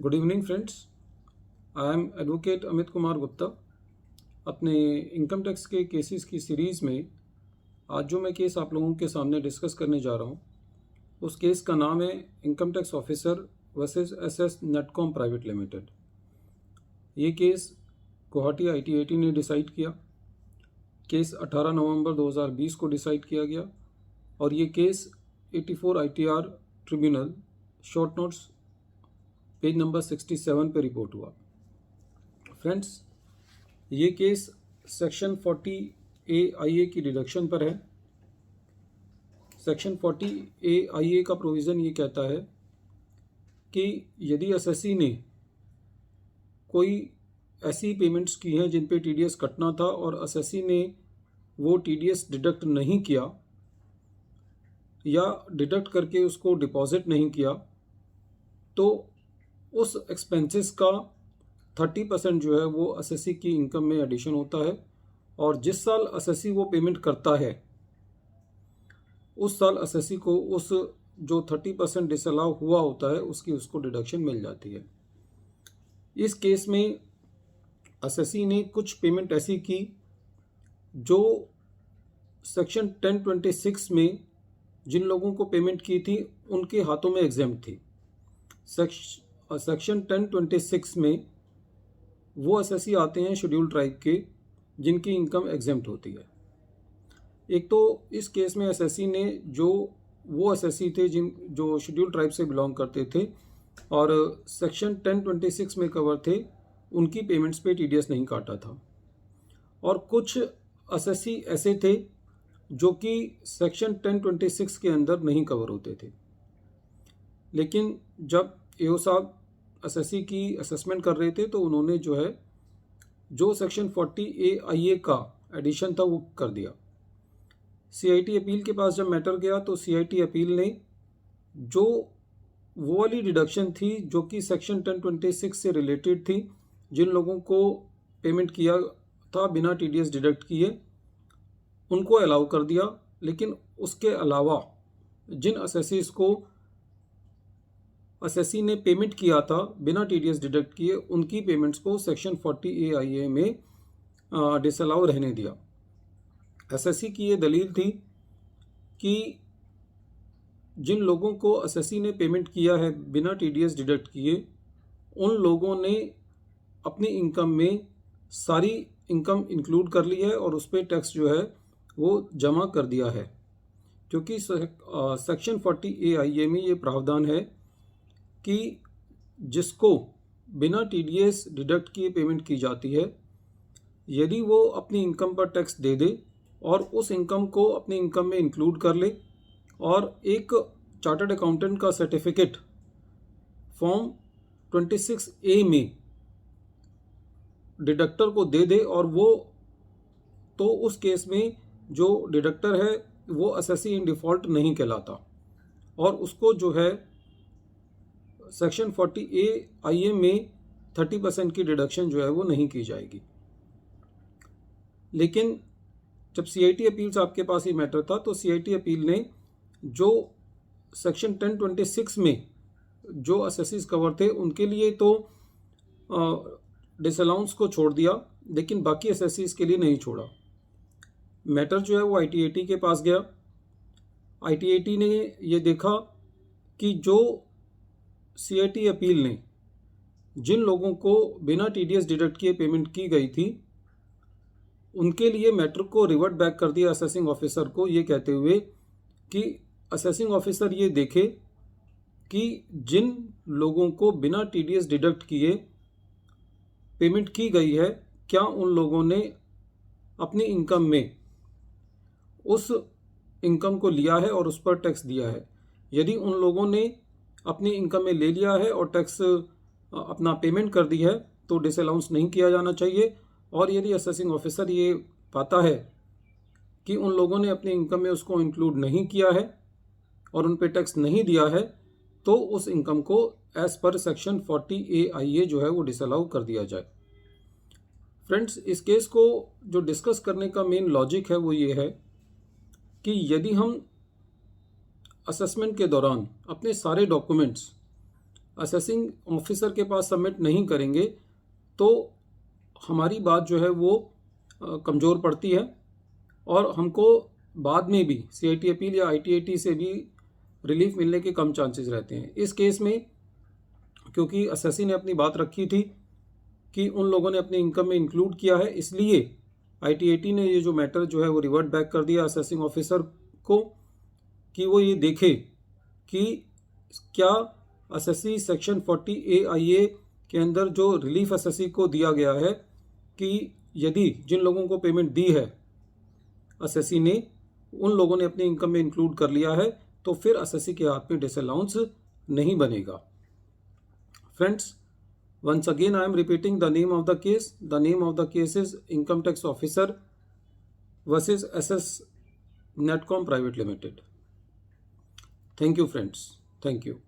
Good evening friends. I am advocate Amit Kumar Gupta. अपने income tax के cases की सीरीज़ में आज जो मैं केस आप लोगों के सामने डिस्कस करने जा रहा हूँ उस केस का नाम है income tax officer versus SS Netcom private limited. ये केस गुवाहाटी ITAT ने डिसाइड किया। केस 18 नवंबर 2020 को डिसाइड किया गया और ये case 84 ITR tribunal short notes page number 67 पे रिपोर्ट हुआ। फ्रेंड्स, ये केस सेक्शन 40A की डिडक्शन पर है। सेक्शन 40A का प्रोविज़न ये कहता है कि यदि एसएससी ने कोई ऐसी पेमेंट्स की हैं जिन पे TDS कटना था और एसएससी ने वो TDS डिडक्ट नहीं किया या डिडक्ट करके उसको डिपॉजिट नहीं किया, तो उस एक्सपेंसेस का 30% जो है वो एसएससी की इनकम में एडिशन होता है और जिस साल एसएससी वो पेमेंट करता है उस साल एसएससी को उस जो 30% डिसअलाउ हुआ होता है उसको डिडक्शन मिल जाती है। इस केस में एसएससी ने कुछ पेमेंट ऐसी की जो सेक्शन 1026 में जिन लोगों को पेमेंट की थी उनके हाथों में एग्जेम्प्ट थी। सेक्शन 1026 में वो एसएससी आते हैं शेड्यूल ट्राइब के जिनकी इनकम एग्जेम्प्ट होती है। एक तो इस केस में एसएससी ने वो एसएससी थे जो शेड्यूल ट्राइब से बिलोंग करते थे और सेक्शन 1026 में कवर थे, उनकी पेमेंट्स पे TDS नहीं काटा था। और कुछ एसएससी ऐसे थे जो कि सेक्शन 1026 के अंदर नहीं कवर होते थे, लेकिन जब AO साहब एसएससी की असेसमेंट कर रहे थे तो उन्होंने जो सेक्शन 40A का एडिशन था वो कर दिया। CIT अपील के पास जब मैटर गया तो CIT अपील ने वो वाली डिडक्शन थी जो कि सेक्शन 1026 से रिलेटेड थी, जिन लोगों को पेमेंट किया था बिना TDS डिडक्ट किए उनको अलाउ कर दिया, लेकिन उसके अलावा जिन एसएससीज को एसएससी ने पेमेंट किया था बिना TDS डिडक्ट किए उनकी पेमेंट्स को सेक्शन 40A में डिसअलाउ रहने दिया। एसएससी की ये दलील थी कि जिन लोगों को एसएससी ने पेमेंट किया है बिना TDS डिडक्ट किए उन लोगों ने अपनी इनकम में सारी इनकम इंक्लूड कर ली है और उस पर टैक्स जो है वो जमा कर दिया है, क्योंकि सेक्शन 40A में ये प्रावधान है कि जिसको बिना TDS डिडक्ट किए पेमेंट की जाती है, यदि वो अपनी इनकम पर टैक्स दे दे और उस इनकम को अपनी इनकम में इंक्लूड कर ले और एक चार्टर्ड अकाउंटेंट का सर्टिफिकेट फॉर्म 26A में डिडक्टर को दे दे, और वो तो उस केस में जो डिडक्टर है वो एसएससी इन डिफ़ॉल्ट नहीं कहलाता और उसको जो है सेक्शन 40A में 30% की डिडक्शन जो है वो नहीं की जाएगी। लेकिन जब CIT अपील्स आपके पास ही मैटर था तो CIT अपील ने जो सेक्शन 1026 में जो एसएससीज कवर थे उनके लिए तो डिसअलाउंस को छोड़ दिया, लेकिन बाकी एसएससीज के लिए नहीं छोड़ा। मैटर जो है वो ITAT के पास गया। ITAT ने ये देखा कि जो CIT अपील ने जिन लोगों को बिना TDS डिडक्ट किए पेमेंट की गई थी उनके लिए मैटर को रिवर्ट बैक कर दिया असेसिंग ऑफिसर को, ये कहते हुए कि असेसिंग ऑफिसर ये देखे कि जिन लोगों को बिना TDS डिडक्ट किए पेमेंट की गई है क्या उन लोगों ने अपनी इनकम में उस इनकम को लिया है और उस पर टैक्स दिया है। यदि उन लोगों ने अपनी इनकम में ले लिया है और टैक्स अपना पेमेंट कर दी है तो डिसअलाउंस नहीं किया जाना चाहिए, और यदि असेसिंग ऑफिसर ये पाता है कि उन लोगों ने अपनी इनकम में उसको इंक्लूड नहीं किया है और उन पे टैक्स नहीं दिया है तो उस इनकम को एज पर सेक्शन 40A जो है वो डिसअलाउ कर दिया जाए। फ्रेंड्स, इस केस को जो डिस्कस करने का मेन लॉजिक है वो ये है कि यदि हम असेसमेंट के दौरान अपने सारे डॉक्यूमेंट्स असेसिंग ऑफिसर के पास सबमिट नहीं करेंगे तो हमारी बात जो है वो कमज़ोर पड़ती है और हमको बाद में भी CIT अपील या ITAT से भी रिलीफ मिलने के कम चांसेस रहते हैं। इस केस में क्योंकि असेसी ने अपनी बात रखी थी कि उन लोगों ने अपने इनकम में इंक्लूड किया है, इसलिए ITAT ने ये जो मैटर जो है वो रिवर्ट बैक कर दिया असेसिंग ऑफिसर को कि वो ये देखे कि क्या असेसी सेक्शन 40A के अंदर जो रिलीफ असेसी को दिया गया है कि यदि जिन लोगों को पेमेंट दी है असेसी ने उन लोगों ने अपनी इनकम में इंक्लूड कर लिया है तो फिर असेसी के हाथ में डिसअलाउंस नहीं बनेगा। Friends, once again I am repeating the name of the case. The name of the case is Income Tax Officer versus SS Netcom Private Limited. Thank you friends. Thank you.